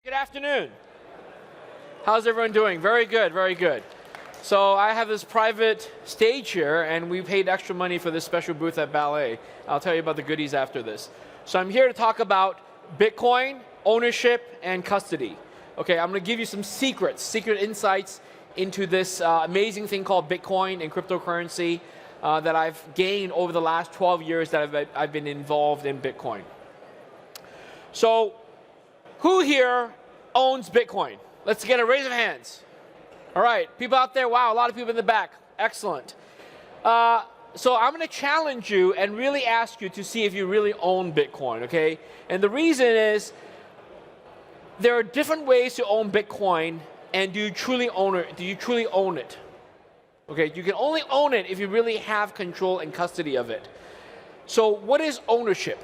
Good afternoon. How's everyone doing? Very good, very good. So I have this private stage here, and we paid extra money for this special booth at Ballet. I'll tell you about the goodies after this. So I'm here to talk about Bitcoin, ownership, and custody. Okay, I'm going to give you some secret insights into this amazing thing called Bitcoin and cryptocurrency that I've gained over the last 12 years that I've been involved in Bitcoin. So, who here owns Bitcoin? Let's get a raise of hands. All right, people out there, wow, a lot of people in the back. Excellent. So I'm going to challenge you and really ask you to see if you really own Bitcoin, okay? And the reason is there are different ways to own Bitcoin, and do you truly own it? Do you truly own it? Okay, you can only own it if you really have control and custody of it. So what is ownership?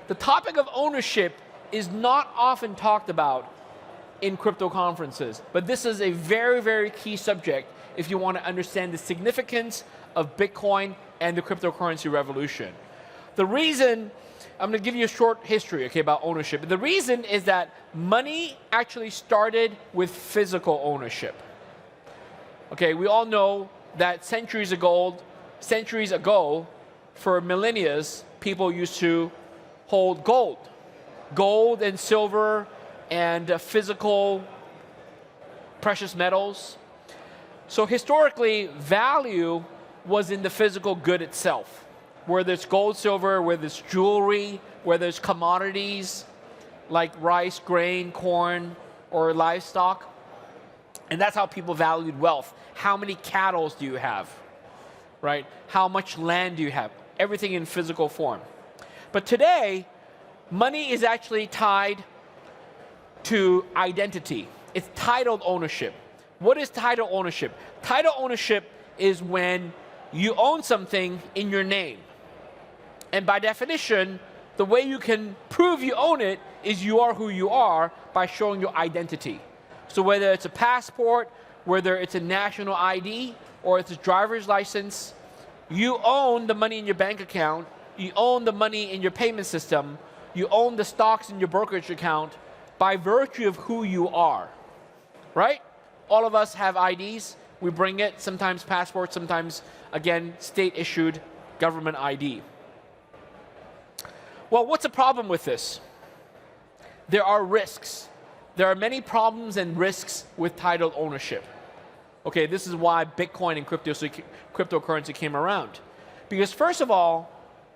The topic of ownership is not often talked about in crypto conferences, but this is a very, very key subject if you want to understand the significance of Bitcoin and the cryptocurrency revolution. The reason, I'm going to give you a short history, okay, about ownership. The reason is that money actually started with physical ownership. Okay, we all know that centuries ago, for millennia, people used to hold gold and silver and physical precious metals. So historically, value was in the physical good itself. Whether it's gold, silver, whether it's jewelry, whether it's commodities like rice, grain, corn, or livestock. And that's how people valued wealth. How many cattle do you have? Right? How much land do you have? Everything in physical form. But today, money is actually tied to identity. It's titled ownership. What is title ownership? Title ownership is when you own something in your name. And by definition, the way you can prove you own it is you are who you are by showing your identity. So whether it's a passport, whether it's a national ID, or it's a driver's license, you own the money in your bank account, you own the money in your payment system, you own the stocks in your brokerage account by virtue of who you are, right? All of us have IDs. We bring it, sometimes passports, sometimes, again, state-issued government ID. Well, what's the problem with this? There are risks. There are many problems and risks with title ownership. Okay, this is why Bitcoin and cryptocurrency came around. Because first of all,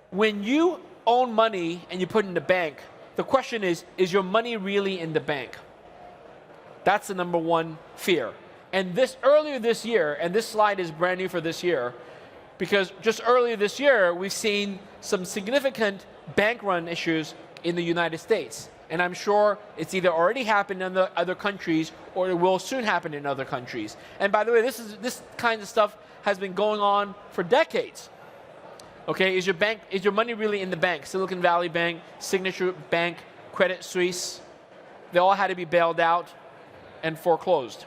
when you own money and you put it in the bank, the question is your money really in the bank? That's the number one fear. And earlier this year, and this slide is brand new for this year, because just earlier this year, we've seen some significant bank run issues in the United States. And I'm sure it's either already happened in other countries or it will soon happen in other countries. And by the way, this kind of stuff has been going on for decades. Okay, is your money really in the bank? Silicon Valley Bank, Signature Bank, Credit Suisse, they all had to be bailed out and foreclosed.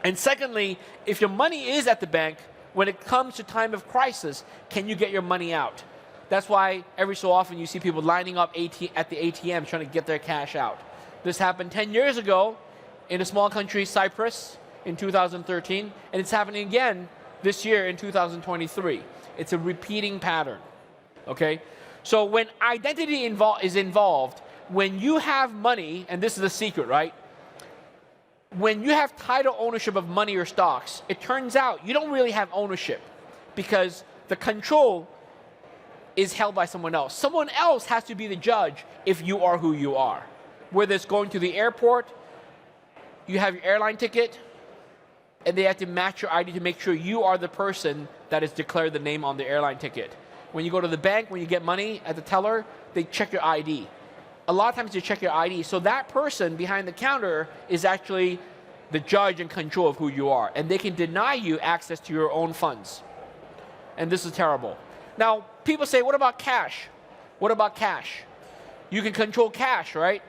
And secondly, if your money is at the bank, when it comes to time of crisis, can you get your money out? That's why every so often you see people lining up at the ATM trying to get their cash out. This happened 10 years ago in a small country, Cyprus, in 2013, and it's happening again this year in 2023. It's a repeating pattern, okay? So when identity is involved, when you have money, and this is the secret, right? When you have title ownership of money or stocks, it turns out you don't really have ownership because the control is held by someone else. Someone else has to be the judge if you are who you are. Whether it's going to the airport, you have your airline ticket, and they have to match your ID to make sure you are the person that has declared the name on the airline ticket. When you go to the bank, when you get money at the teller, they check your ID. A lot of times they check your ID, so that person behind the counter is actually the judge and control of who you are, and they can deny you access to your own funds. And this is terrible. Now, people say, what about cash? What about cash? You can control cash, right?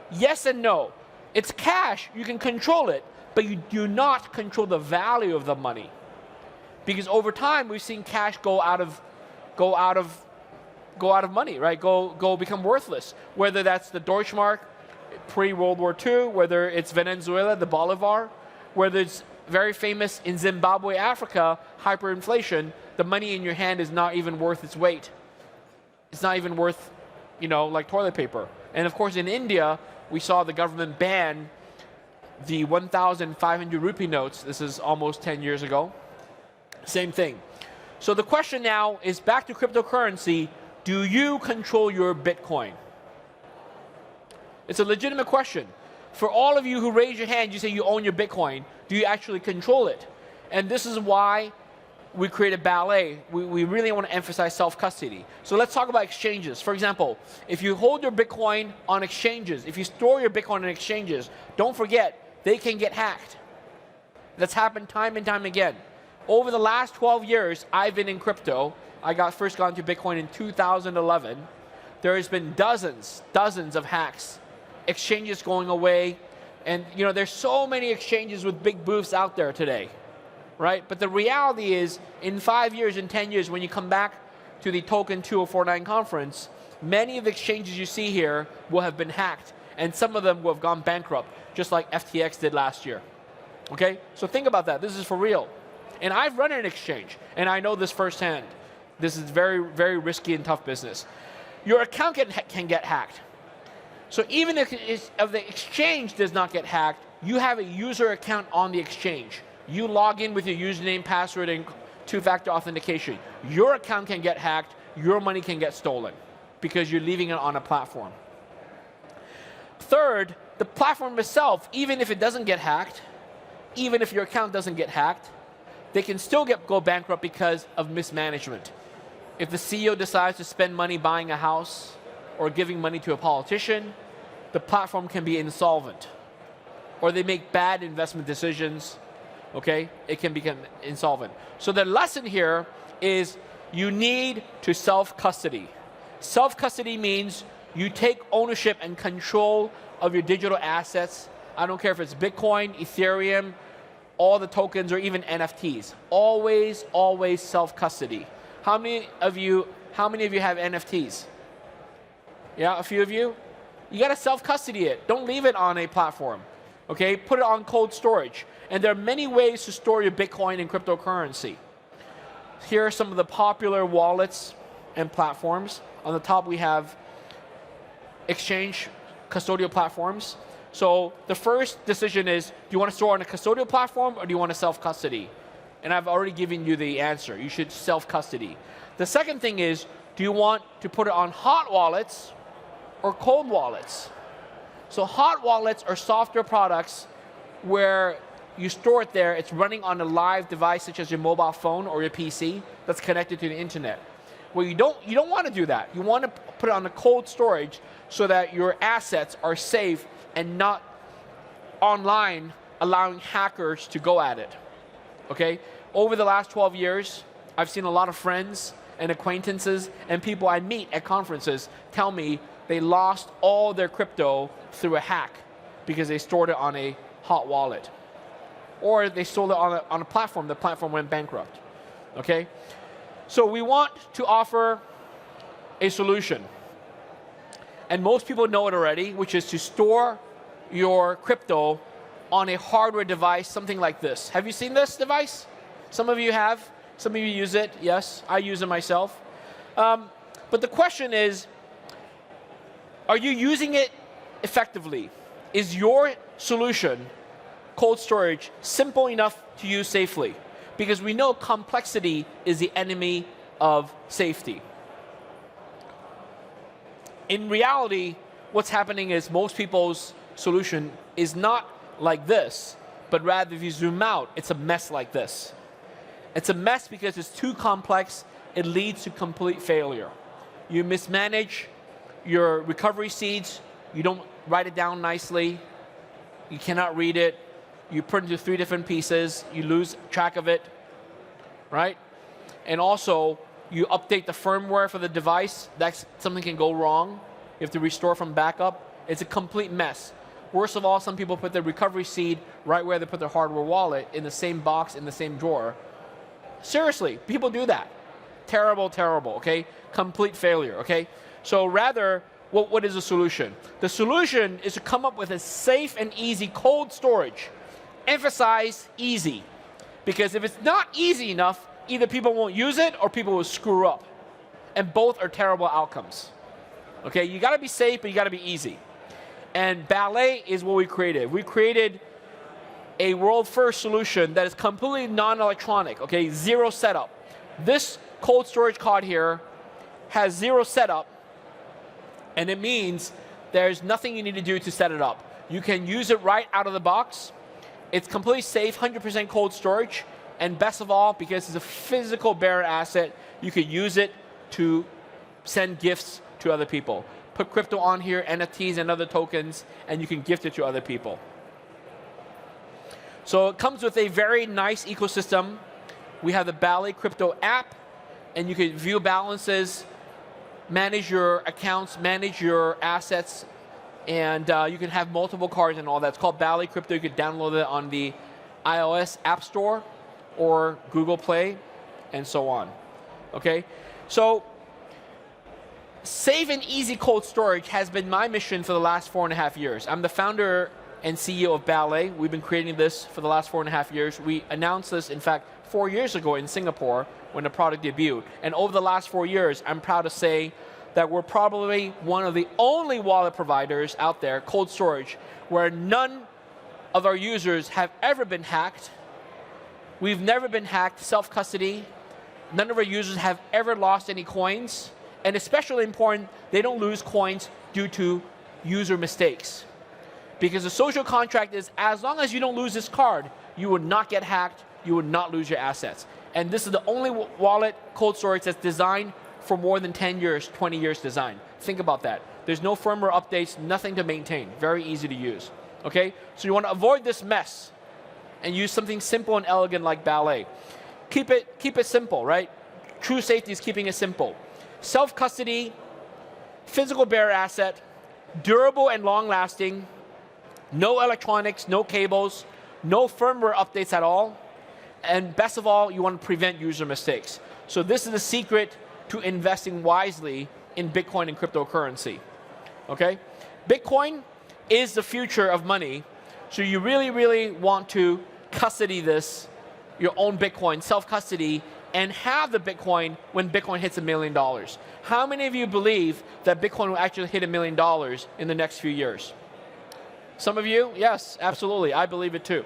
Yes and no. It's cash, you can control it, but you do not control the value of the money. Because over time, we've seen cash go out of money, right? Go become worthless. Whether that's the Deutschmark pre-World War II, whether it's Venezuela, the Bolivar, whether it's very famous in Zimbabwe, Africa, hyperinflation, the money in your hand is not even worth its weight. It's not even worth, like toilet paper. And of course in India, we saw the government ban the 1,500 rupee notes. This is almost 10 years ago. Same thing. So the question now is back to cryptocurrency. Do you control your Bitcoin? It's a legitimate question. For all of you who raise your hand, you say you own your Bitcoin. Do you actually control it? And this is why we created Ballet. We really want to emphasize self-custody. So let's talk about exchanges. For example, if you hold your Bitcoin on exchanges, if you store your Bitcoin on exchanges, don't forget, they can get hacked. That's happened time and time again. Over the last 12 years, I've been in crypto. I first got into Bitcoin in 2011. There has been dozens of hacks, exchanges going away, and there's so many exchanges with big booths out there today, right? But the reality is, in 5 years, in 10 years, when you come back to the TOKEN2049 conference, many of the exchanges you see here will have been hacked, and some of them will have gone bankrupt, just like FTX did last year. Okay? So think about that. This is for real. And I've run an exchange, and I know this firsthand. This is very, very risky and tough business. Your account can get hacked. So even if the exchange does not get hacked, you have a user account on the exchange. You log in with your username, password, and two-factor authentication. Your account can get hacked, your money can get stolen because you're leaving it on a platform. Third, the platform itself, even if it doesn't get hacked, even if your account doesn't get hacked, they can still go bankrupt because of mismanagement. If the CEO decides to spend money buying a house or giving money to a politician, the platform can be insolvent. Or they make bad investment decisions, okay? It can become insolvent. So the lesson here is you need to self-custody. Self-custody means you take ownership and control of your digital assets. I don't care if it's Bitcoin, Ethereum, all the tokens, or even NFTs. Always, always self-custody. How many of you have NFTs? Yeah, a few of you? You got to self-custody it. Don't leave it on a platform. Okay, put it on cold storage. And there are many ways to store your Bitcoin and cryptocurrency. Here are some of the popular wallets and platforms. On the top we have exchange custodial platforms. So the first decision is, do you want to store on a custodial platform or do you want to self-custody? And I've already given you the answer. You should self-custody. The second thing is, do you want to put it on hot wallets or cold wallets? So hot wallets are software products where you store it there. It's running on a live device such as your mobile phone or your PC that's connected to the internet. Well, you don't want to do that. You want to put it on a cold storage so that your assets are safe and not online, allowing hackers to go at it. Okay? Over the last 12 years, I've seen a lot of friends and acquaintances and people I meet at conferences tell me they lost all their crypto through a hack because they stored it on a hot wallet. Or they sold it on a platform, the platform went bankrupt. Okay? So we want to offer a solution. And most people know it already, which is to store your crypto on a hardware device, something like this. Have you seen this device? Some of you have. Some of you use it. Yes, I use it myself. But the question is, are you using it effectively? Is your solution, cold storage, simple enough to use safely? Because we know complexity is the enemy of safety. In reality, what's happening is most people's solution is not like this, but rather if you zoom out, it's a mess like this. It's a mess because it's too complex. It leads to complete failure. You mismanage your recovery seeds. You don't write it down nicely. You cannot read it. You put it into 3 different pieces. You lose track of it, right? And also, you update the firmware for the device. Something can go wrong. You have to restore from backup. It's a complete mess. Worst of all, some people put their recovery seed right where they put their hardware wallet, in the same box, in the same drawer. Seriously, people do that. Terrible, terrible, okay? Complete failure, okay? So rather, what is the solution? The solution is to come up with a safe and easy cold storage. Emphasize easy. Because if it's not easy enough, either people won't use it or people will screw up. And both are terrible outcomes. Okay, you got to be safe, but you got to be easy. And Ballet is what we created. We created a world-first solution that is completely non-electronic, okay, zero setup. This cold storage card here has zero setup, and it means there's nothing you need to do to set it up. You can use it right out of the box. It's completely safe, 100% cold storage, and best of all, because it's a physical bearer asset, you can use it to send gifts to other people. Put crypto on here, NFTs and other tokens, and you can gift it to other people. So it comes with a very nice ecosystem. We have the Ballet crypto app, and you can view balances, manage your accounts, manage your assets, and you can have multiple cards and all that. It's called Ballet Crypto. You can download it on the iOS App Store or Google Play, and so on. Okay? So safe and easy cold storage has been my mission for the last 4.5 years. I'm the founder and CEO of Ballet. We've been creating this for the last 4.5 years. We announced this, in fact, 4 years ago in Singapore when the product debuted. And over the last 4 years, I'm proud to say that we're probably one of the only wallet providers out there, cold storage, where none of our users have ever been hacked. We've never been hacked, self-custody. None of our users have ever lost any coins. And especially important, they don't lose coins due to user mistakes. Because the social contract is, as long as you don't lose this card, you will not get hacked, you will not lose your assets. And this is the only wallet cold storage that's designed for more than 10 years, 20 years design. Think about that. There's no firmware updates, nothing to maintain. Very easy to use. Okay? So you want to avoid this mess and use something simple and elegant like Ballet. Keep it simple, right? True safety is keeping it simple. Self-custody, physical bearer asset, durable and long-lasting, no electronics, no cables, no firmware updates at all, and best of all, you want to prevent user mistakes. So this is the secret to investing wisely in Bitcoin and cryptocurrency. Okay? Bitcoin is the future of money, so you really, really want to custody this, your own Bitcoin, self-custody, and have the Bitcoin when Bitcoin hits $1 million. How many of you believe that Bitcoin will actually hit $1 million in the next few years? Some of you? Yes, absolutely. I believe it too.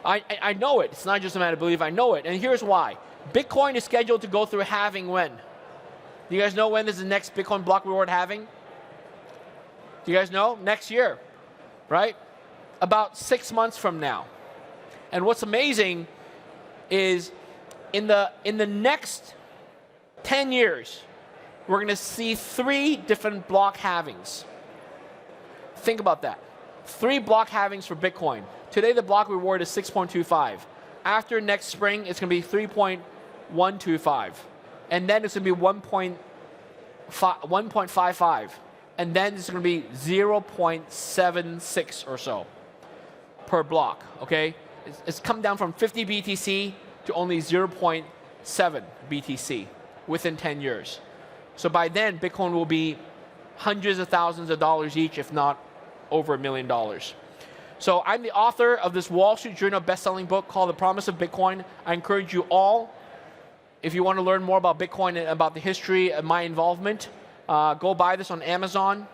I know it. It's not just a matter of belief. I know it. And here's why. Bitcoin is scheduled to go through halving when? Do you guys know when this is the next Bitcoin block reward halving? Do you guys know? Next year, right? About 6 months from now. And what's amazing is in the next 10 years, we're going to see 3 different block halvings. Think about that. 3 block halvings for Bitcoin. Today, the block reward is 6.25. After next spring, it's going to be 3.125. And then it's going to be 1.55. And then it's going to be 0.76 or so per block, okay? It's come down from 50 BTC to only 0.7 BTC within 10 years. So by then, Bitcoin will be hundreds of thousands of dollars each, if not over $1 million. So I'm the author of this Wall Street Journal best-selling book called The Promise of Bitcoin. I encourage you all, if you want to learn more about Bitcoin and about the history of my involvement, go buy this on Amazon.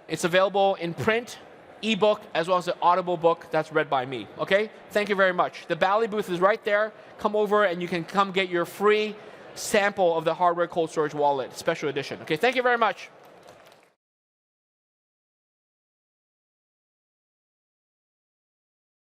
It's available in print, ebook, as well as an audible book that's read by me. Okay? Thank you very much. The Ballet booth is right there. Come over and you can come get your free sample of the hardware cold storage wallet, special edition. Okay, thank you very much.